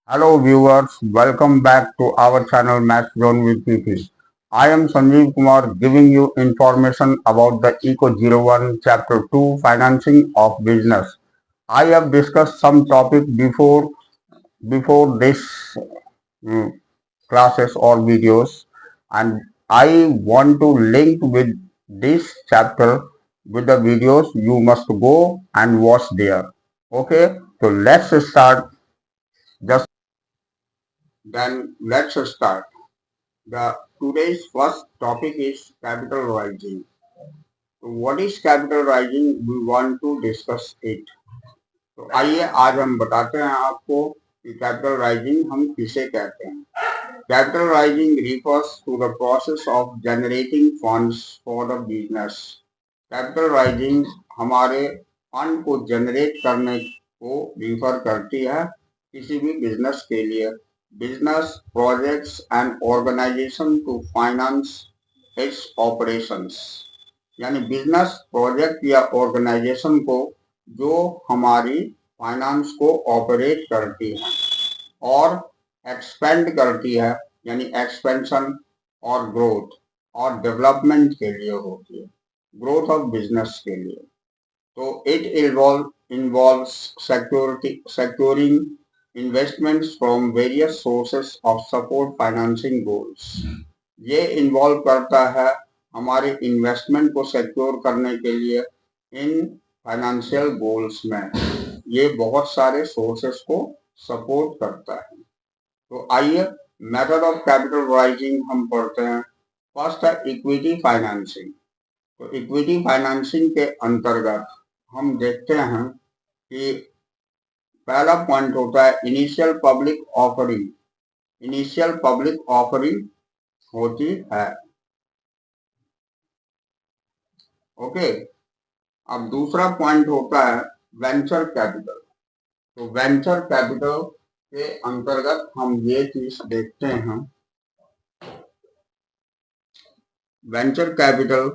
Hello viewers, welcome back to our channel Math Zone with PP. I am Sanjeev Kumar giving you information about the Eco 01 Chapter 2 Financing of Business. I have discussed some topic before this mm, classes or videos, and I want to link with this chapter with the videos. You must go and watch there. Okay, so just let's start. The today's first topic is capital rising. So what is capital rising? We want to discuss it. तो आइए आज हम बताते हैं आपको कि capital rising हम किसे कहते हैं. Capital rising refers to the process of generating funds for the business. Capital rising हमारे फंड को जनरेट करने को रिफर करती है किसी भी बिजनेस के लिए. Business projects and organisation to finance its operations, यानी बिजनेस प्रोजेक्ट या ऑर्गेनाइजेशन को जो हमारी फाइनेंस को ऑपरेट करती है और एक्सपेंड करती है, यानी एक्सपेंशन और ग्रोथ और डेवलपमेंट के लिए होती है, ग्रोथ ऑफ बिजनेस के लिए. तो it involves securing investments from various sources of support financing goals. ये इन्वॉल्व करता है हमारे इन्वेस्टमेंट को सिक्योर करने के लिए इन फाइनेंशियल गोल्स में. ये बहुत सारे सोर्सेस को सपोर्ट करता है. तो आइए मेथड ऑफ कैपिटल राइजिंग हम पढ़ते हैं. फर्स्ट है इक्विटी फाइनेंसिंग. तो इक्विटी फाइनेंसिंग के अंतर्गत हम देखते हैं कि पहला पॉइंट होता है initial public offering. Initial public offering होती है. ओके. अब दूसरा पॉइंट होता है वेंचर कैपिटल. तो वेंचर कैपिटल के अंतर्गत हम ये चीज देखते हैं. Venture capital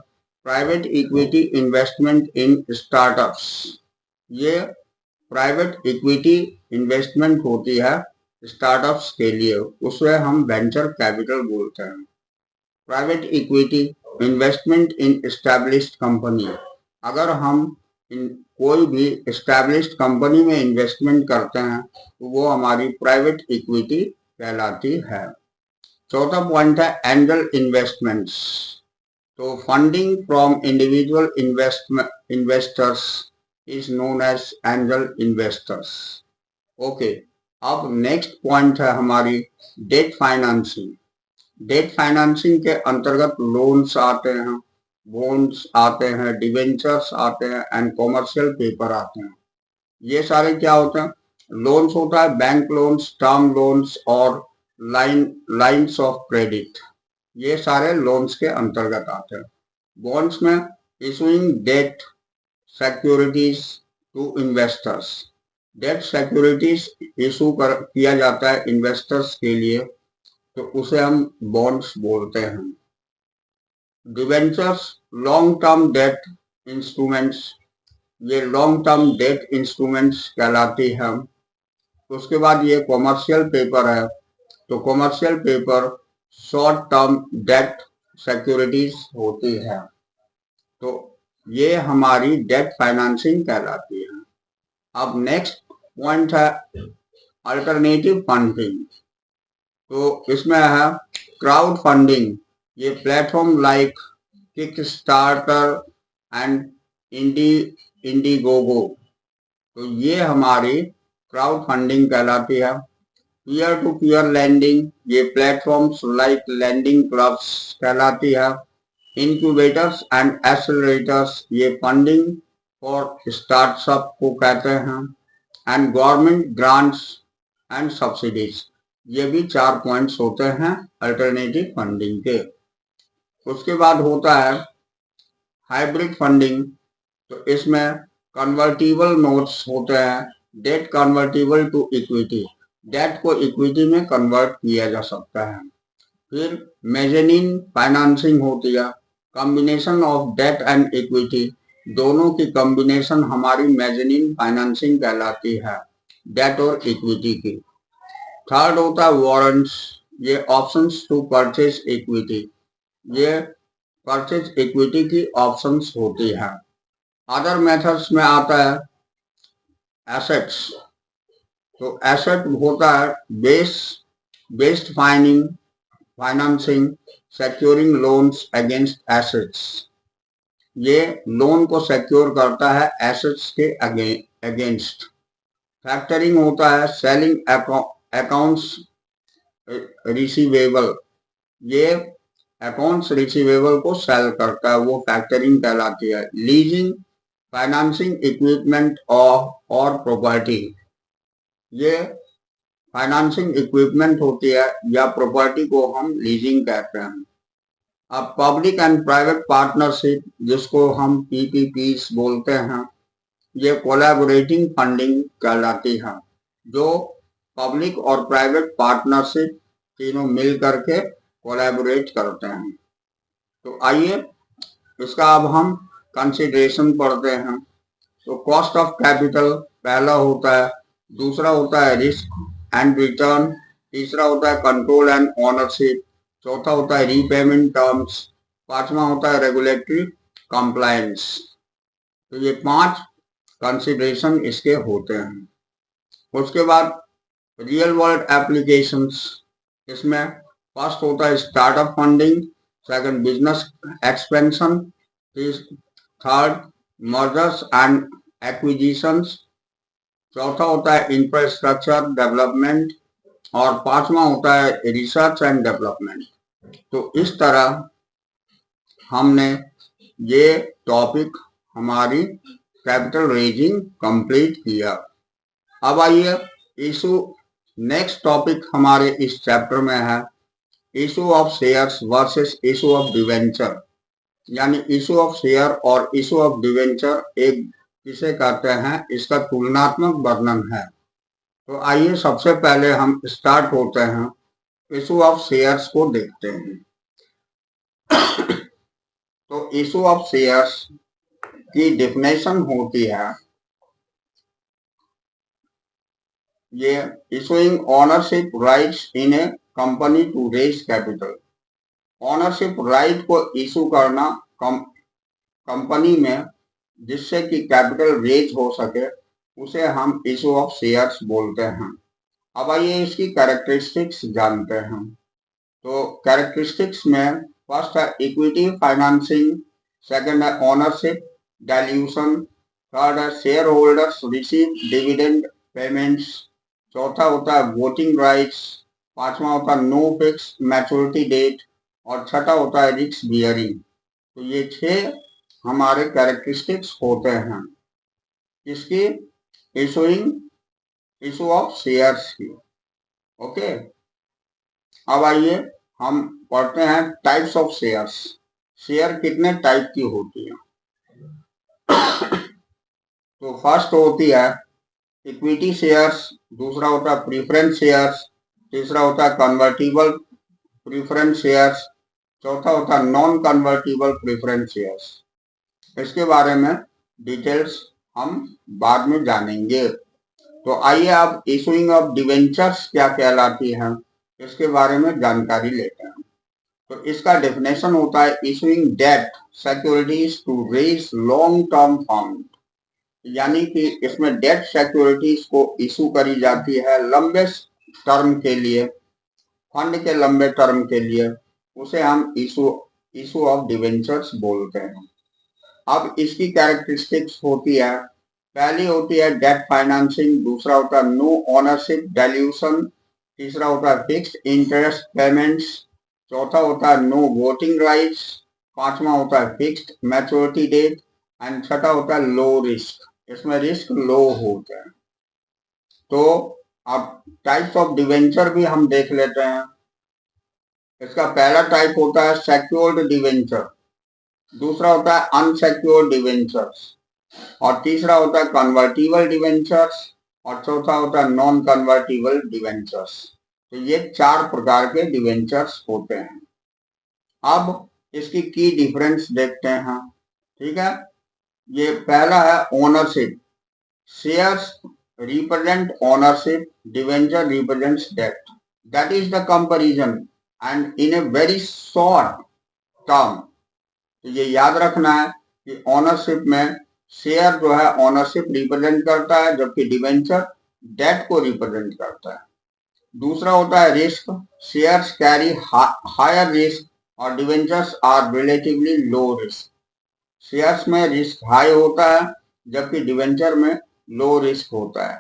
private equity investment in startups. ये प्राइवेट इक्विटी इन्वेस्टमेंट होती है स्टार्टअप्स के लिए, उसे हम वेंचर कैपिटल बोलते हैं. प्राइवेट इक्विटी इन्वेस्टमेंट इन एस्टैब्लिश्ड कंपनी. अगर हम कोई भी एस्टैब्लिश्ड कंपनी में इन्वेस्टमेंट करते हैं तो वो हमारी प्राइवेट इक्विटी कहलाती है. चौथा पॉइंट है एंजल इन्वेस्टमेंट्स. तो funding from individual investors is known as angel investors. Okay. अब नेक्स्ट पॉइंट है हमारी डेट फाइनेंसिंग. डेट फाइनेंसिंग के अंतर्गत लोन्स आते हैं, बॉन्ड्स आते हैं, डिवेंचर्स आते हैं एंड कॉमर्शियल पेपर आते हैं. ये सारे क्या होते हैं? लोन्स होता है बैंक लोन्स, टर्म लोन्स और लाइन्स ऑफ क्रेडिट. ये सारे लोन्स के अंतर्गत आते हैं. बॉन्ड्स में issuing debt securities to investors. Debt securities issue किया जाता है इन्वेस्टर्स के लिए, तो उसे हम बॉन्ड्स बोलते हैं. Debentures long term debt instruments. ये लॉन्ग टर्म डेट इंस्ट्रूमेंट्स कहलाती है. उसके बाद ये कॉमर्शियल पेपर है. तो commercial paper short term debt securities होती है. तो ये हमारी डेट फाइनेंसिंग कहलाती है. अब नेक्स्ट पॉइंट है अल्टरनेटिव फंडिंग. तो इसमें है क्राउड फंडिंग. ये platform like Kickstarter and Indiegogo. तो ये हमारी क्राउड फंडिंग कहलाती है. Peer to peer lending. ये प्लेटफॉर्म्स लाइक लैंडिंग क्लब्स कहलाती है. Incubators and accelerators. ये फंडिंग फॉर स्टार्टअप को कहते हैं. And government grants and subsidies. ये भी 4 पॉइंट्स होते हैं अल्टरनेटिव फंडिंग के. उसके बाद होता है हाइब्रिड फंडिंग. तो इसमें कन्वर्टिबल नोट्स होते हैं. Debt convertible to equity. Debt को इक्विटी में कन्वर्ट किया जा सकता है. फिर मेजेनिन फाइनेंसिंग होती है. Combination of debt and equity. दोनों की कॉम्बिनेशन हमारी मेजेनिन फाइनेंसिंग कहलाती है, डेट और इक्विटी की. थर्ड होता है वारंट्स, ये ऑप्शंस टू परचेज इक्विटी, ये परचेज इक्विटी की ऑप्शंस होती है। अदर मेथड्स में आता है एसेट्स, तो एसेट होता है based financing securing loans against assets, ये लोन को सिक्योर करता है एसेट्स के अगेंस्ट। फैक्टरिंग होता है सेलिंग अकाउंट्स रिसीवेबल, ये अकाउंट्स रिसीवेबल को सेल करता है, वो फैक्टरिंग कहलाती है। लीजिंग फाइनेंसिंग इक्विपमेंट और प्रॉपर्टी, ये फाइनेंसिंग इक्विपमेंट होती है या प्रॉपर्टी को हम लीजिंग कहते हैं। अब पब्लिक एंड प्राइवेट पार्टनरशिप, जिसको हम पीपीपीस बोलते हैं, ये कोलैबोरेटिंग फंडिंग कहलाती है, जो पब्लिक और प्राइवेट पार्टनरशिप तीनों मिल करके कोलैबोरेट करते हैं। तो आइए इसका अब हम कंसिडरेशन पढ़ते हैं। तो कॉस्ट ऑफ कैपिटल पहला होता है, दूसरा होता है रिस्क एंड रिटर्न, तीसरा होता है कंट्रोल एंड ओनरशिप, चौथा होता है रीपेमेंट टर्म्स, पांचवा होता है रेगुलेटरी कंप्लायंस। तो ये 5 कंसिडरेशन इसके होते हैं। उसके बाद रियल वर्ल्ड एप्लीकेशंस, इसमें फर्स्ट होता है startup funding, second business expansion, third mergers and acquisitions, चौथा होता है इंफ्रास्ट्रक्चर डेवलपमेंट और पांचवा होता है रिसर्च एंड डेवलपमेंट। तो इस तरह हमने ये टॉपिक हमारी कैपिटल रेजिंग कंप्लीट किया। अब आइए इशू, नेक्स्ट टॉपिक हमारे इस चैप्टर में है issue of shares versus issue of debenture, यानी इशू ऑफ शेयर और इशू ऑफ डिवेंचर एक किसे कहते हैं, इसका तुलनात्मक वर्णन है। तो आइए सबसे पहले हम स्टार्ट होते हैं इशू ऑफ शेयर्स को देखते हैं। तो इशू ऑफ शेयर्स की डेफिनेशन होती है, ये issuing ownership rights in a company to raise capital, ownership right को इशू करना कंपनी में जिससे कि कैपिटल रेज हो सके, उसे हम इशू ऑफ शेयर्स बोलते हैं। अब आइए इसकी कैरेक्टरिस्टिक्स जानते हैं। तो कैरेक्टरिस्टिक्स में फर्स्ट है इक्विटी फाइनेंसिंग, सेकंड है ओनरशिप डाइल्यूशन, थर्ड है share holders receive dividend payments, चौथा होता है वोटिंग राइट्स, पांचवा होता है नो फिक्स मैच्योरिटी डेट और छठा होता है रिस्क बियरिंग। तो ये 6 हमारे कैरेक्टरिस्टिक्स होते हैं इसकी इशू ऑफ शेयर्स की। ओके, अब आइए हम पढ़ते हैं टाइप्स ऑफ शेयर्स। शेयर कितने टाइप की होती है? तो फर्स्ट होती है इक्विटी शेयर्स, दूसरा होता है प्रीफरेंस शेयर्स, तीसरा होता है कन्वर्टिबल प्रीफरेंस शेयर्स, चौथा होता है नॉन कन्वर्टिबल प्रीफरेंस शेयर्स। इसके बारे में डिटेल्स हम बाद में जानेंगे। तो आइए अब इशूइंग ऑफ डिवेंचर्स क्या कहलाती है, इसके बारे में जानकारी लेते हैं। तो इसका डेफिनेशन होता है issuing debt securities to raise long term fund, यानी कि इसमें डेट सिक्योरिटीज को इशू करी जाती है लंबे टर्म के लिए, फंड के लंबे टर्म के लिए, उसे हम इशू ऑफ डिवेंचर्स बोलते हैं। अब इसकी कैरेक्टरिस्टिक्स होती है, पहली होती है डेट फाइनेंसिंग, दूसरा होता है नो ओनरशिप डाइल्यूशन, तीसरा होता है फिक्स्ड इंटरेस्ट पेमेंट्स, चौथा होता है नो वोटिंग राइट्स, पांचवा होता है फिक्स्ड मैच्योरिटी डेट एंड छठा होता है लो रिस्क, इसमें रिस्क लो होते हैं। तो अब टाइप्स ऑफ डिवेंचर भी हम देख लेते हैं। इसका पहला टाइप होता है सेक्योर्ड डिवेंचर, दूसरा होता है अनसेक्योर्ड डिवेंचर्स और तीसरा होता है कन्वर्टिबल डिवेंचर्स और चौथा होता है नॉन कन्वर्टिबल डिवेंचर्स। तो ये 4 प्रकार के डिवेंचर्स होते हैं। अब इसकी की डिफरेंस देखते हैं। ठीक है, ये पहला है ownership. Shares represent ownership, debenture represents debt. That is the comparison, and in a very short term. तो ये याद रखना है कि ओनरशिप में शेयर जो है ओनरशिप रिप्रेजेंट करता है, जबकि डिवेंचर डेट को रिप्रेजेंट करता है। दूसरा होता है risk, shares carry higher risk और debentures are relatively low risk. Shares में रिस्क हाई होता है जबकि डिवेंचर में लो रिस्क होता है।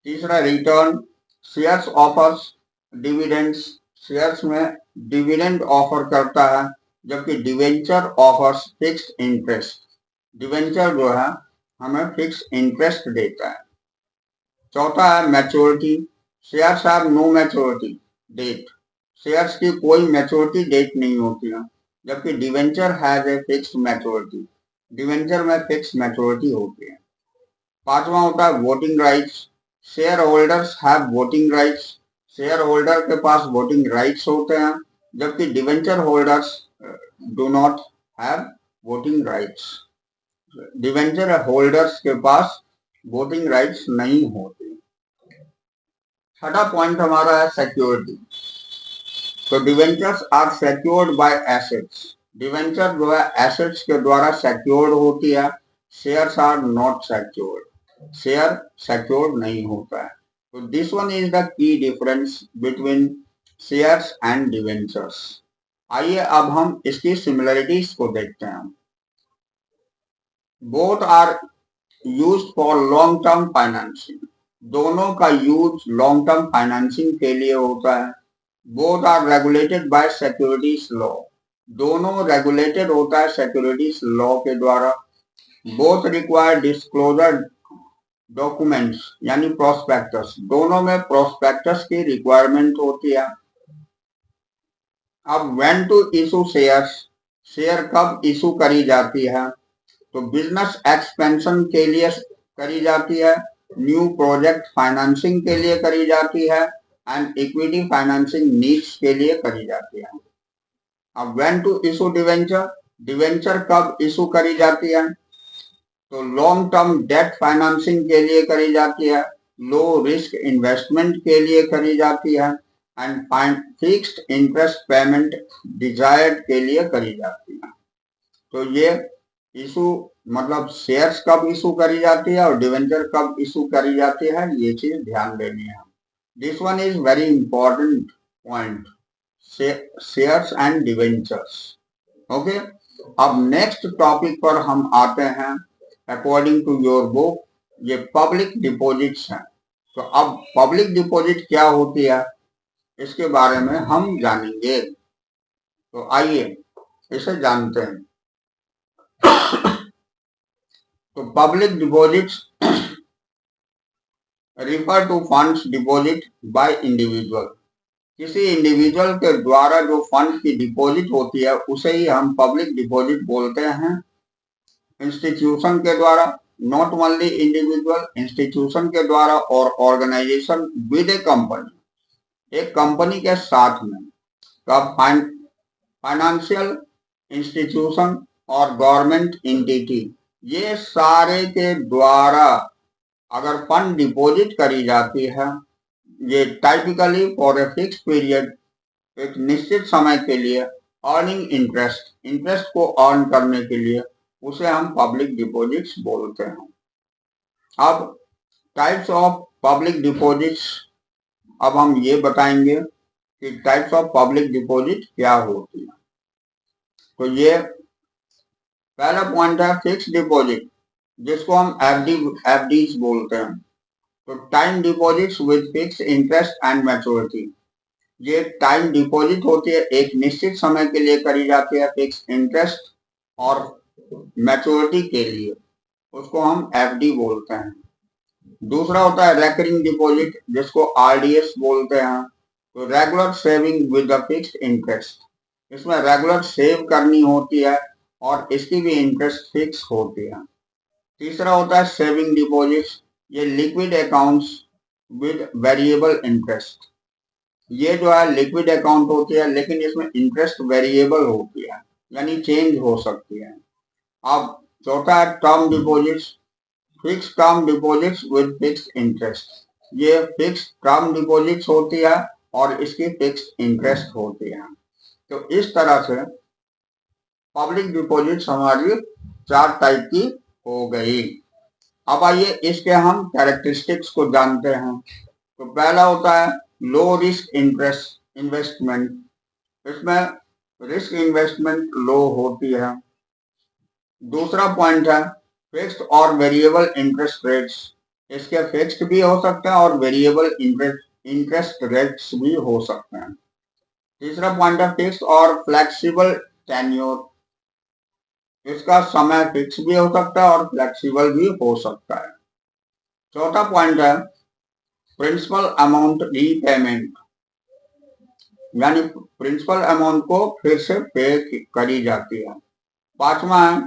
तीसरा return, shares offers dividends, shares में डिविडेंड ऑफर करता है जबकि debenture offers fixed interest. Debenture जो है हमें फिक्स्ड इंटरेस्ट देता है। चौथा है maturity, shares have no maturity date, shares की कोई मैच्योरिटी डेट नहीं होती है, जबकि debenture has a fixed maturity, debenture में फिक्स मैच्योरिटी होती है। पांचवा होता है voting rights, shareholders have voting rights, share holder के पास वोटिंग राइट्स होते हैं, जबकि debenture holders do not have voting rights, debenture holders के पास वोटिंग राइट्स नहीं होते। छठा पॉइंट हमारा है सिक्योरिटी। तो debentures are secured by assets, debenture जो है एसेट्स के द्वारा सिक्योर्ड होती है, shares are not secured, share secured नहीं होता है। तो this one is the key difference between shares and debentures. आइए अब हम इसकी सिमिलरिटीज को देखते हैं। Both are used for long term financing, दोनों का यूज लॉन्ग टर्म फाइनेंसिंग के लिए होता है। Both are regulated by securities law, दोनों रेगुलेटेड होता है सिक्योरिटीज लॉ के द्वारा। बोथ रिक्वायर डिस्क्लोजर डॉक्यूमेंट्स यानी प्रोस्पेक्टस, दोनों में प्रोस्पेक्टस की रिक्वायरमेंट होती है। अब when to issue shares, share कब इशू करी जाती है? तो बिजनेस एक्सपेंशन के लिए करी जाती है, न्यू प्रोजेक्ट फाइनेंसिंग के लिए करी जाती है एंड इक्विटी फाइनेंसिंग नीड्स के लिए करी जाती है। अब when to issue debenture, debenture कब इशू करी जाती है? तो लॉन्ग टर्म डेट फाइनेंसिंग के लिए करी जाती है, लो रिस्क इन्वेस्टमेंट के लिए करी जाती है and fixed interest payment desired के लिए करी जाती है। तो ये इशू मतलब शेयर्स कब इशू करी जाती है और डिवेंचर कब इशू करी जाती है, ये चीज ध्यान देनी है। This one is very important point, shares and debentures. Okay, अब नेक्स्ट टॉपिक पर हम आते हैं अकॉर्डिंग टू योर बुक, ये पब्लिक डिपॉजिट्स हैं। तो अब पब्लिक डिपॉजिट क्या होती है इसके बारे में हम जानेंगे। तो आइए इसे जानते हैं। तो public deposits refer to funds deposit by individual, किसी इंडिविजुअल के द्वारा जो फंड की डिपॉजिट होती है उसे ही हम पब्लिक डिपॉजिट बोलते हैं। इंस्टीट्यूशन के द्वारा, नॉट ओनली इंडिविजुअल, इंस्टीट्यूशन के द्वारा और ऑर्गेनाइजेशन विद ए कंपनी, एक कंपनी के साथ में। कब फाइनेंशियल इंस्टीट्यूशन और गवर्नमेंट एंटिटी, ये सारे के द्वारा अगर फंड डिपॉजिट करी जाती है, ये typically for a fix period, एक निश्चित समय के लिए, अर्निंग इंटरेस्ट, इंटरेस्ट को अर्न करने के लिए, उसे हम पब्लिक डिपॉजिट्स बोलते हैं। अब टाइप्स ऑफ पब्लिक डिपॉजिट्स, अब हम ये बताएंगे कि टाइप्स ऑफ पब्लिक डिपॉजिट क्या होती है। तो ये पहला पॉइंट है फिक्स डिपॉजिट, जिसको हम एफडीज बोलते हैं। तो time deposits with fix interest and maturity, ये टाइम डिपॉजिट होती है, एक निश्चित समय के लिए करी जाती है, फिक्स इंटरेस्ट और मैच्योरिटी के लिए, उसको हम एफडी बोलते हैं। दूसरा होता है रेकरिंग डिपॉजिट, जिसको आरडीएस बोलते हैं। तो regular saving with the fixed interest, इसमें रेगुलर सेव करनी होती है और इसकी भी इंटरेस्ट फिक्स होती है। तीसरा होता है सेविंग डिपॉजिट्स, ये liquid accounts with variable interest, ये जो है लिक्विड अकाउंट होती है लेकिन इसमें इंटरेस्ट वेरिएबल होती है, यानी चेंज हो सकती है। अब चौथा है term deposits, fix term deposits with fix interest, ये फिक्स टर्म डिपॉजिट्स होती है और इसकी फिक्स इंटरेस्ट होती है। तो इस तरह से पब्लिक डिपॉजिट्स हमारी 4 टाइप की हो गई। अब आइए इसके हम कैरेक्टरिस्टिक्स को जानते हैं। तो पहला होता है लो रिस्क इंटरेस्ट इन्वेस्टमेंट, इसमें रिस्क इन्वेस्टमेंट लो होती है। दूसरा पॉइंट है फिक्स्ड और वेरिएबल इंटरेस्ट रेट्स, इसके फिक्स्ड भी हो सकते हैं और वेरिएबल इंटरेस्ट रेट्स भी हो सकते हैं। तीसरा पॉइंट है फिक्स्ड और फ्लेक्सिबल टेन्योर, इसका समय फिक्स भी हो सकता है और फ्लेक्सिबल भी हो सकता है। चौथा पॉइंट है प्रिंसिपल अमाउंट रीपेमेंट, यानी प्रिंसिपल अमाउंट को फिर से पे करी जाती है। पांचवा है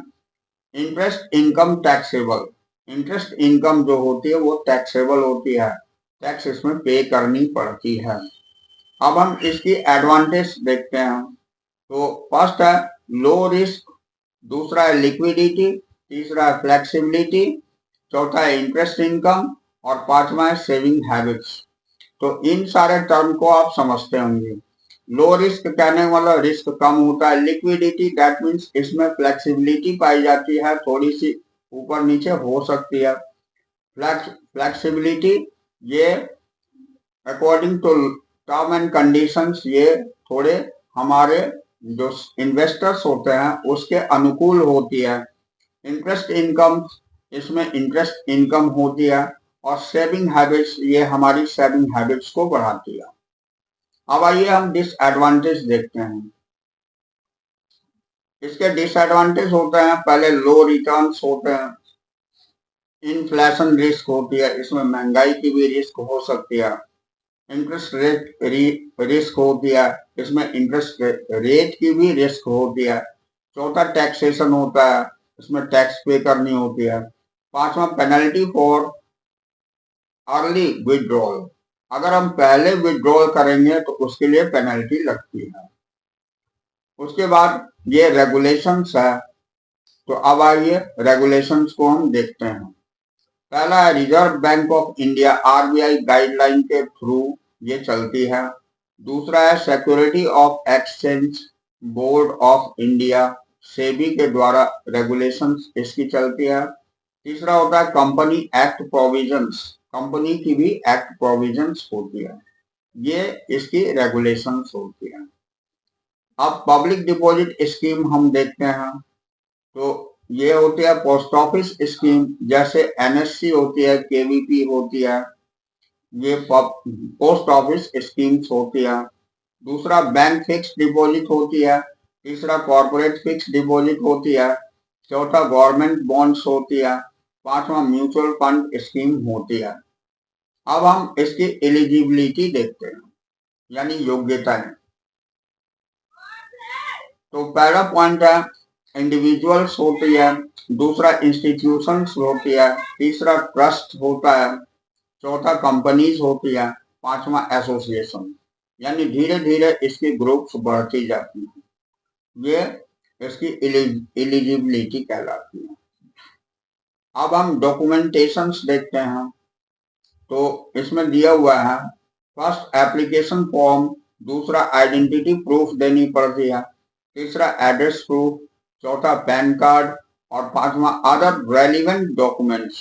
interest income taxable, interest income जो होती है वो टैक्सेबल होती है, टैक्स इसमें पे करनी पड़ती है। अब हम इसकी एडवांटेज देखते हैं। तो फर्स्ट है लो रिस्क, दूसरा है लिक्विडिटी, तीसरा है फ्लेक्सिबिलिटी, चौथा है इंटरेस्ट इनकम और पांचवा है सेविंग हैबिट्स। तो इन सारे टर्म को आप समझते होंगे। लो रिस्क कहने वाला रिस्क कम होता है, लिक्विडिटी दैट मीन्स इसमें फ्लेक्सिबिलिटी पाई जाती है, थोड़ी सी ऊपर नीचे हो सकती है। फ्लेक्सिबिलिटी ये according to term and conditions ये थोड़े हमारे जो इन्वेस्टर्स होते हैं उसके अनुकूल होती है। इंटरेस्ट इनकम, इसमें इंटरेस्ट इनकम होती है और सेविंग हैबिट्स ये हमारी सेविंग हैबिट्स को बढ़ाती है। अब आइए हम डिसएडवांटेज देखते हैं। इसके डिसएडवांटेज होते हैं पहले लो रिटर्न्स होते हैं, इन्फ्लेशन रिस्क होती है, इसमें महंगाई की भी रिस्क हो सकती है। इंटरेस्ट रेट रिस्क होती है, इसमें इंटरेस्ट रेट की भी रिस्क होती है। चौथा टैक्सेशन होता है, इसमें टैक्स पे करनी होती है। पांचवा पेनल्टी फॉर अर्ली विड्रॉल, अगर हम पहले विड्रॉल करेंगे तो उसके लिए पेनल्टी लगती है। उसके बाद ये रेगुलेशंस है, तो अब आइए रेगुलेशंस को हम देखते हैं। पहला है reserve bank of India RBI guideline के थ्रू ये चलती है। दूसरा है security of exchange board of India SEBI के द्वारा रेगुलेशंस इसकी चलती है। तीसरा होता है कंपनी एक्ट प्रोविजंस, कंपनी की भी एक्ट प्रोविजंस होती है, ये इसकी रेगुलेशंस होती है। अब पब्लिक डिपॉजिट स्कीम हम देखते हैं। तो ये होती है पोस्ट ऑफिस स्कीम, जैसे एनएससी होती है, केवीपी होती है, ये पोस्ट ऑफिस स्कीम्स होती है। दूसरा बैंक फिक्स डिपॉजिट होती है, तीसरा कॉर्पोरेट फिक्स डिपॉजिट होती है, चौथा गवर्नमेंट बॉन्ड्स होती है, पांचवा म्यूचुअल फंड स्कीम होती है। अब हम इसकी एलिजिबिलिटी देखते हैं, यानी योग्यताएं। तो पहला पॉइंट है इंडिविजुअल्स होती है, दूसरा इंस्टीट्यूशंस होती है, तीसरा ट्रस्ट होता है, चौथा कंपनीज होती है, पांचवा एसोसिएशन, यानी धीरे धीरे इसकी ग्रुप्स बढ़ती जाती हैं, ये इसकी एलिजिबिलिटी कहलाती है। अब हम डॉक्यूमेंटेशंस देखते हैं। तो इसमें दिया हुआ है फर्स्ट एप्लीकेशन फॉर्म, दूसरा आइडेंटिटी प्रूफ देनी पड़ती है, तीसरा एड्रेस प्रूफ, चौथा पैन कार्ड और पांचवा अदर रेलिवेंट डॉक्यूमेंट्स,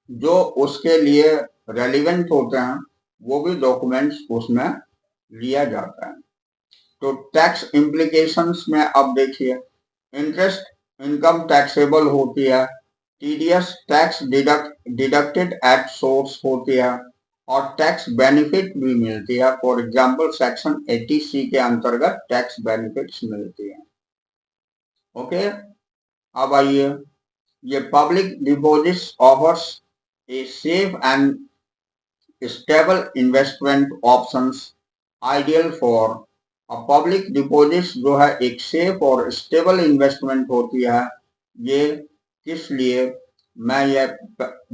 जो उसके लिए रेलिवेंट होते हैं वो भी डॉक्यूमेंट्स उसमें लिया जाता है। तो टैक्स इम्प्लीकेशंस में अब देखिए, इंटरेस्ट इनकम टैक्सेबल होती है, TDS tax deducted at source होती है और टैक्स बेनिफिट भी मिलती है। फॉर एग्जांपल सेक्शन 80C के अंतर्गत टैक्स बेनिफिट्स मिलती है। ओके, अब आइए, ये public deposits offers a safe and stable investment options ideal for public deposits, जो है एक सेफ और स्टेबल इन्वेस्टमेंट होती है। ये किस लिए, मैं ये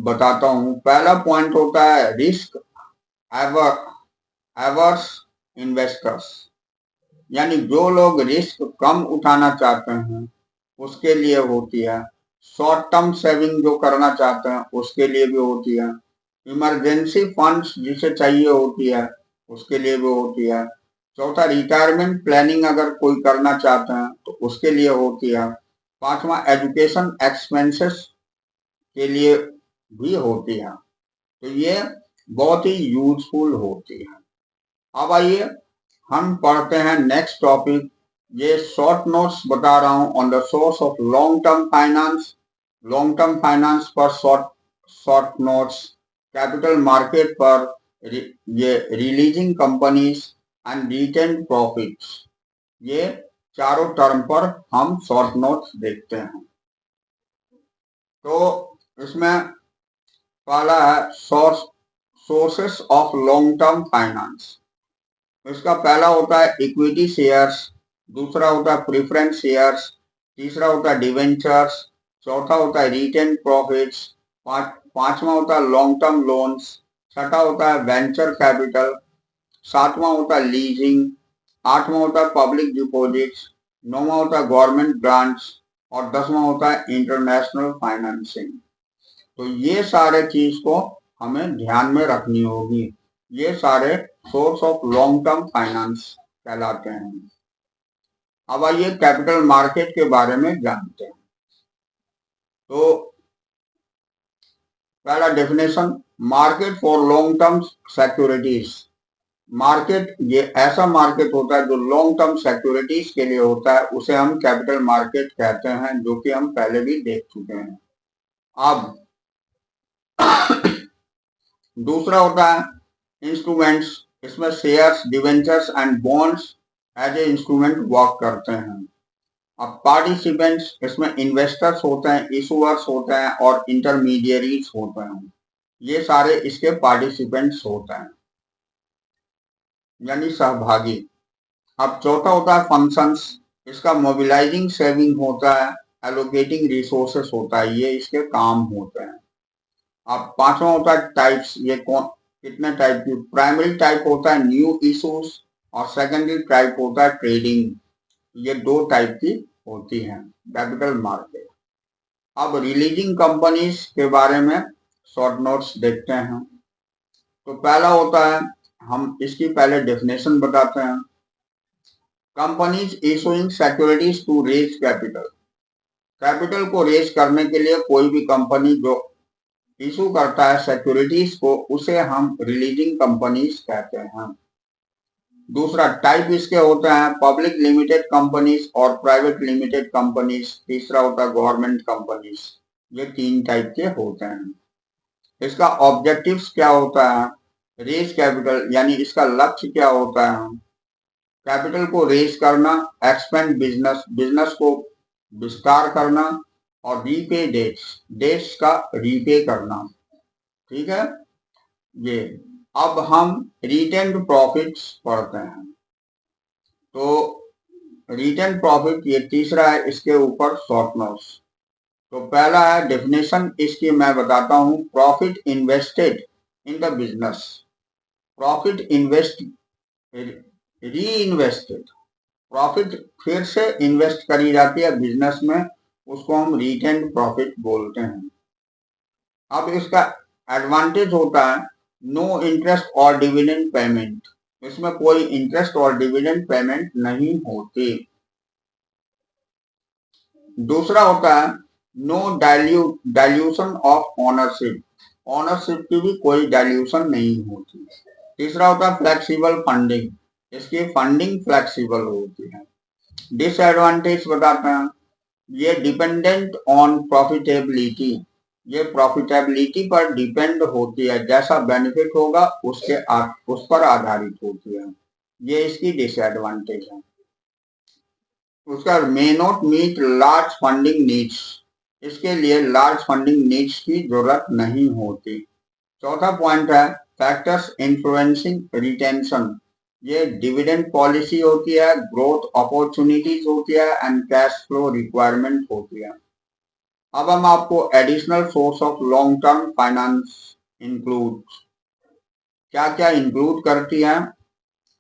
बताता हूँ। पहला पॉइंट होता है रिस्क एवर्स इन्वेस्टर्स, यानी जो लोग रिस्क कम उठाना चाहते हैं उसके लिए होती है। शॉर्ट टर्म सेविंग जो करना चाहते हैं उसके लिए भी होती है, इमरजेंसी फंड्स जिसे चाहिए होती है उसके लिए भी होती है। चौथा, रिटायरमेंट प्लानिंग अगर कोई करना चाहते हैं तो उसके लिए होती है। पांचवा, एजुकेशन एक्सपेंसेस के लिए भी होती है। तो ये बहुत ही यूजफुल होती है। अब आइए हम पढ़ते हैं नेक्स्ट टॉपिक। ये शॉर्ट नोट्स बता रहा हूं on the source of long term finance. Long term finance पर short short notes, capital market पर ये releasing companies and retained profits, ये चारों टर्म पर हम शॉर्ट नोट्स देखते हैं। तो इसमें पहला है sources of long term finance. इसका पहला होता है इक्विटी शेयर्स, दूसरा होता है प्रेफरेंस शेयर्स, तीसरा होता है डिवेंचर्स, चौथा होता है रिटेन प्रॉफिट्स, पांचवा होता है लॉन्ग टर्म लोन्स, छठा होता है वेंचर कैपिटल, सातवां होता है लीजिंग, आठवां होता है पब्लिक डिपॉजिट्स, नौवां होता है गवर्नमेंट ग्रांट्स और दसवां होता है इंटरनेशनल फाइनेंसिंग। तो ये सारे चीज को हमें ध्यान में रखनी होगी। ये सारे source of long term finance कहलाते हैं। अब आइए कैपिटल मार्केट के बारे में जानते हैं। तो पहला definition, market for long term securities. Market ये ऐसा मार्केट होता है जो लॉन्ग टर्म सिक्योरिटीज के लिए होता है, उसे हम कैपिटल मार्केट कहते हैं, जो कि हम पहले भी देख चुके हैं। अब दूसरा होता है इंस्ट्रूमेंट्स। इसमें shares, debentures and bonds as a instrument work करते हैं। अब पार्टिसिपेंट्स, इसमें इन्वेस्टर्स होते हैं, इशूअर्स होते हैं और इंटरमीडियरीज होते हैं। ये सारे इसके पार्टिसिपेंट्स होते हैं, यानी सहभागी। अब चौथा होता है फंक्शंस। इसका मोबिलाइजिंग सेविंग होता है, एलोकेटिंग रिसोर्सेस होता है, ये इसके काम होते हैं। अब पांचवा होता है टाइप्स। ये कौन कितने टाइप की? प्राइमरी टाइप होता है न्यू इशूज और सेकेंडरी टाइप होता है ट्रेडिंग। ये दो टाइप की होती हैं कैपिटल मार्केट। अब रिलीजिंग कंपनीज के बारे में शॉर्ट नोट्स देखते हैं। तो पहला होता है, हम इसकी पहले डेफिनेशन बताते हैं। Companies issuing securities to raise capital. Capital को रेज करने के लिए कोई भी कंपनी जो इशू करता है सिक्योरिटीज को, उसे हम रिलीजिंग कंपनीज कहते हैं। दूसरा टाइप इसके होते हैं पब्लिक लिमिटेड कंपनीज और प्राइवेट लिमिटेड कंपनीज। तीसरा होता है गवर्नमेंट कंपनीज। ये तीन टाइप के होते हैं। इसका ऑब्जेक्टिव्स क्या होता है? रेज कैपिटल, यानी इसका लक्ष्य क्या होता है? कैपिटल को रेज करना, एक्सपेंड बिजनेस, बिजनेस को विस्तार करना और रीपे डेट्स, डेट्स का रीपे करना। ठीक है ये। अब हम रिटेन्ड प्रॉफिट्स पढ़ते हैं। तो रिटेन प्रॉफिट ये तीसरा है इसके ऊपर शॉर्ट नोट्स। तो पहला है डेफिनेशन, इसकी मैं बताता हूं। Profit invested in the business. Profit invest री इन्वेस्टेड, प्रॉफिट फिर से इन्वेस्ट करी जाती है बिजनेस में, उसको हम रिटेन प्रॉफिट बोलते हैं। अब इसका एडवांटेज होता है नो इंटरेस्ट और डिविडेंड पेमेंट। इसमें कोई इंटरेस्ट और डिविडेंड पेमेंट नहीं होती। दूसरा होता है no dilution of ownership. Ownership की भी कोई डाइल्यूशन नहीं होती। तीसरा होता है फ्लेक्सिबल फंडिंग। इसकी फंडिंग फ्लेक्सिबल होती है। डिसएडवांटेज बताते हैं, ये डिपेंडेंट ऑन प्रॉफिटेबिलिटी। ये प्रॉफिटेबिलिटी पर डिपेंड होती है, जैसा बेनिफिट होगा उस पर आधारित होती है। ये इसकी डिसएडवांटेज है। उसका may not meet large funding needs. इसके लिए लार्ज फंडिंग नीड्स की जरूरत नहीं होती। चौथा पॉइंट है फैक्टर्स इन्फ्लुएंसिंग रिटेंशन। ये डिविडेंड पॉलिसी होती है, ग्रोथ अपॉर्चुनिटीज होती है एंड कैश फ्लो रिक्वायरमेंट होती है। अब हम आपको additional source of long term finance include, क्या क्या इंक्लूड करती है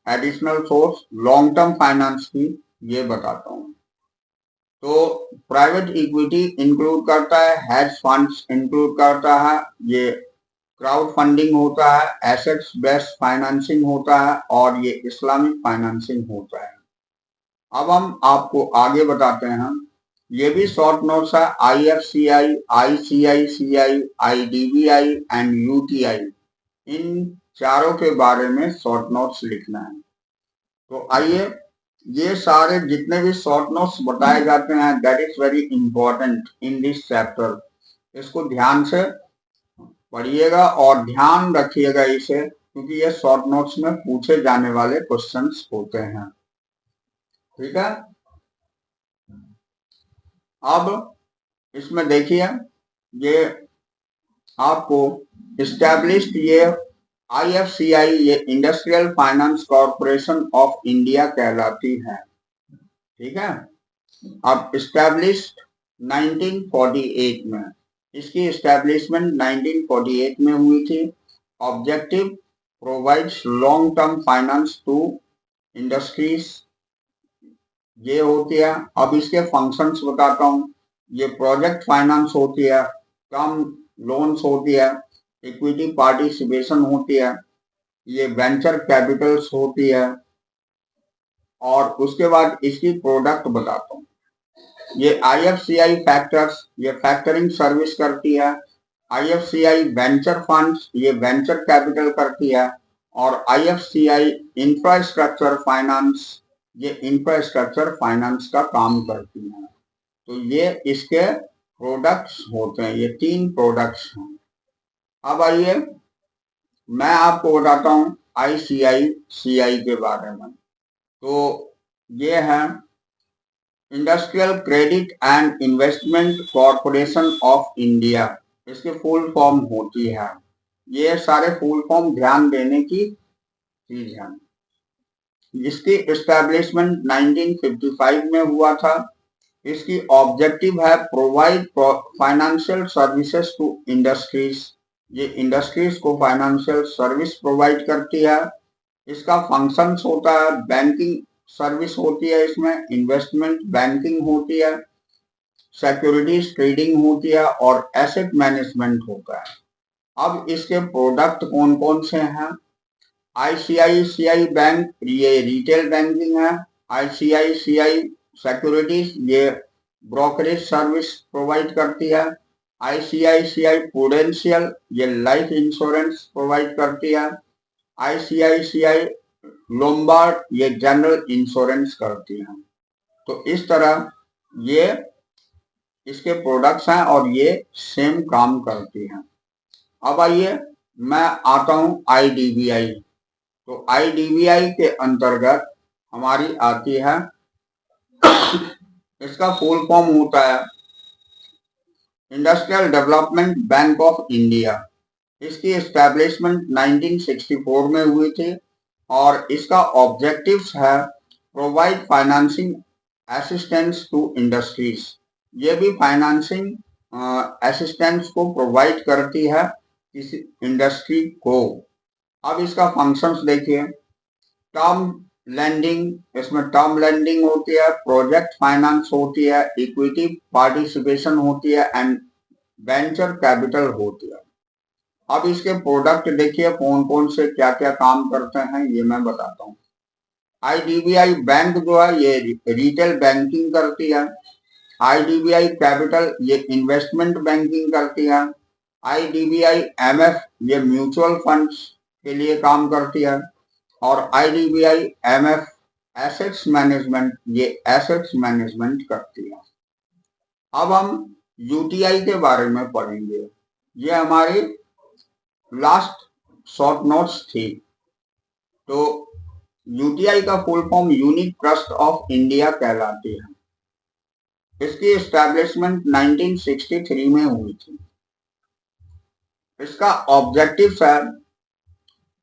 additional source long term finance की, ये बताता हूँ। तो प्राइवेट इक्विटी इंक्लूड करता है, हेज फंड्स इंक्लूड करता है, ये क्राउड फंडिंग होता है, एसेट्स बेस्ड फाइनेंसिंग होता है और ये इस्लामिक फाइनेंसिंग होता है। अब हम आपको आगे बताते हैं, ये भी शॉर्ट नोट्स है, IFCI, ICICI, IDBI and UTI, इन चारों के बारे में शॉर्ट नोट्स लिखना है। तो आइए, ये सारे जितने भी शॉर्ट नोट्स बताए जाते हैं, that is very important in this chapter. इसको ध्यान से पढ़िएगा और ध्यान रखिएगा इसे, क्योंकि ये शॉर्ट नोट्स में पूछे जाने वाले क्वेश्चंस होते हैं। ठीक है, अब इसमें देखिए, ये आपको इस्टेब्लिश्ड ये IFCI, ये industrial finance corporation of India कहलाती है। ठीक है, अब इस्टेब्लिश्ड 1948 में, इसकी इस्टेब्लिशमेंट 1948 में हुई थी। Objective provides long term finance to industries, ये होती है। अब इसके फंक्शंस बताता हूँ, ये प्रोजेक्ट फाइनेंस होती है, कम लोन्स होती है, इक्विटी पार्टिसिपेशन होती है, ये वेंचर कैपिटल्स होती है। और उसके बाद इसकी प्रोडक्ट बताता हूँ, ये IFCI फैक्टर्स, ये फैक्टरिंग सर्विस करती है। IFCI वेंचर फंड्स, ये वेंचर कैपिटल करती है। और IFCI इंफ्रास्ट्रक्चर फाइनेंस, ये इंफ्रास्ट्रक्चर फाइनेंस का काम करती है। तो ये इसके प्रोडक्ट्स होते हैं, ये 3 प्रोडक्ट्स हैं। अब आइए, मैं आपको बताता हूँ ICICI के बारे में। तो ये है industrial credit and investment corporation of India, इसकी फुल फॉर्म होती है। ये सारे फुल फॉर्म ध्यान देने की चीज है। जिसकी एस्टैब्लिशमेंट 1955 में हुआ था। इसकी ऑब्जेक्टिव है provide financial services to industries, ये इंडस्ट्रीज को फाइनेंशियल सर्विस प्रोवाइड करती है। इसका फंक्शंस होता है, बैंकिंग सर्विस होती है, इसमें इन्वेस्टमेंट बैंकिंग होती है, सिक्योरिटीज ट्रेडिंग होती है और एसेट मैनेजमेंट होता है। अब इसके प्रोडक्ट कौन कौन से हैं? ICICI बैंक, ये रिटेल बैंकिंग है। ICICI सिक्योरिटीज, ये ब्रोकरेज सर्विस प्रोवाइड करती है। ICICI प्रूडेंशियल, ये लाइफ इंश्योरेंस प्रोवाइड करती है। ICICI लोम्बार्ड, ये जनरल इंश्योरेंस करती है। तो इस तरह ये इसके प्रोडक्ट्स हैं और ये सेम काम करती हैं। अब आइए, मैं आता हूं IDBI। तो IDBI के अंतर्गत हमारी आती है, इसका फुल फॉर्म होता है industrial development bank of India. इसकी एस्टैब्लिशमेंट 1964 में हुई थी और इसका ऑब्जेक्टिव्स है provide financing assistance to industries, ये भी फाइनेंसिंग असिस्टेंस को प्रोवाइड करती है किसी इंडस्ट्री को। अब इसका फंक्शंस देखिए, टर्म लैंडिंग, इसमें टर्म लैंडिंग होती है, प्रोजेक्ट फाइनेंस होती है, इक्विटी पार्टिसिपेशन होती है एंड वेंचर कैपिटल होती है। अब इसके प्रोडक्ट देखिए कौन कौन से क्या क्या काम करते हैं, ये मैं बताता हूँ। IDBI बैंक जो है ये रिटेल बैंकिंग करती है। IDBI कैपिटल, ये इन्वेस्टमेंट बैंकिंग करती है। IDBI MF, ये म्यूचुअल फंड्स के लिए काम करती है। और IDBI MF एसेट्स मैनेजमेंट, ये एसेट्स मैनेजमेंट करती है। अब हम UTI के बारे में पढ़ेंगे, ये हमारी लास्ट शॉर्ट नोट्स थी। तो UTI का full form unique trust of India कहलाती है। इसकी एस्टैब्लिशमेंट 1963 में हुई थी। इसका ऑब्जेक्टिव है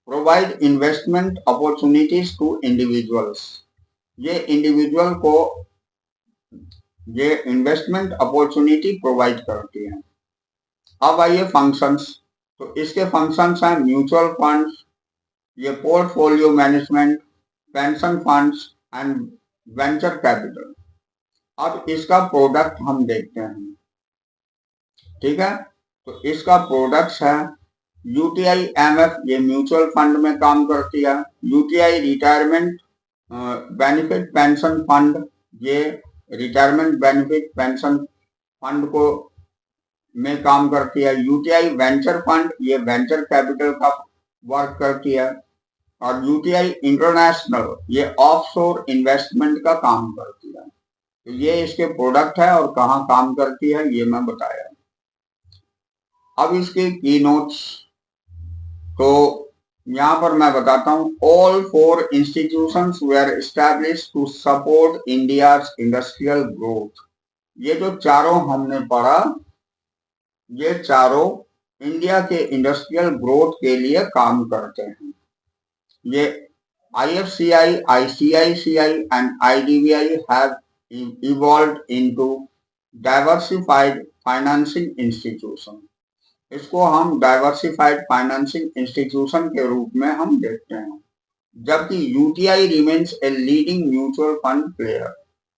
provide investment opportunities to individuals, ये इंडिविजुअल को ये इन्वेस्टमेंट अपॉर्चुनिटी प्रोवाइड करती है। अब आइए फंक्शंस। तो इसके फंक्शंस हैं म्यूचुअल फंड्स, ये portfolio management, pension funds and venture capital. अब इसका प्रोडक्ट हम देखते हैं, ठीक है। तो इसका प्रोडक्ट्स है यूटीआई एमएफ, ये म्यूचुअल फंड में काम करती है। UTI retirement benefit pension fund, ये रिटायरमेंट बेनिफिट पेंशन फंड को में काम करती है। यूटीआई वेंचर फंड, ये वेंचर कैपिटल का वर्क करती है। और यूटीआई इंटरनेशनल, ये ऑफशोर इन्वेस्टमेंट का काम करती है। तो ये इसके प्रोडक्ट है और कहाँ काम करती है ये मैं बताया। अब इसके की नोट्स, तो यहाँ पर मैं बताता हूँ, all four institutions were established to support India's industrial growth. ये जो चारों हमने पढ़ा, ये चारों इंडिया के इंडस्ट्रियल ग्रोथ के लिए काम करते हैं। ये IFCI, ICICI and IDBI have evolved into diversified financing institution। इसको हम डाइवर्सिफाइड फाइनेंसिंग इंस्टीट्यूशन के रूप में हम देखते हैं। जबकि UTI remains a leading mutual fund player.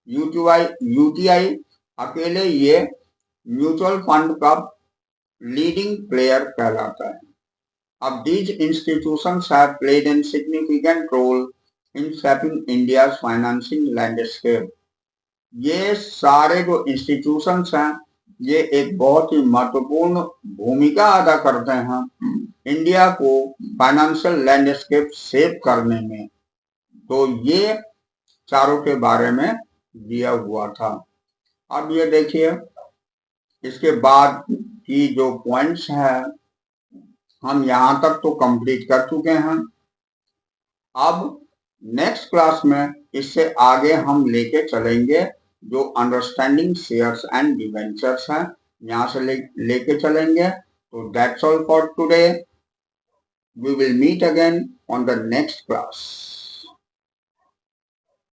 UTI अकेले ये म्यूचुअल फंड का लीडिंग प्लेयर कहलाता है। अब these institutions have played a significant role in shaping India's financing landscape। ये सारे जो इंस्टीट्यूशंस हैं, ये एक बहुत ही महत्वपूर्ण भूमिका अदा करते हैं इंडिया को फाइनेंशियल लैंडस्केप शेप करने में। तो ये चारों के बारे में दिया हुआ था। अब ये देखिए, इसके बाद की जो पॉइंट्स हैं हम यहां तक तो कंप्लीट कर चुके हैं। अब नेक्स्ट क्लास में इससे आगे हम लेके चलेंगे जो अंडरस्टैंडिंग शेयर्स एंड डिवेंचर्स हैं, यहां से लेके चलेंगे। तो that's all for today, we will meet again on the next class.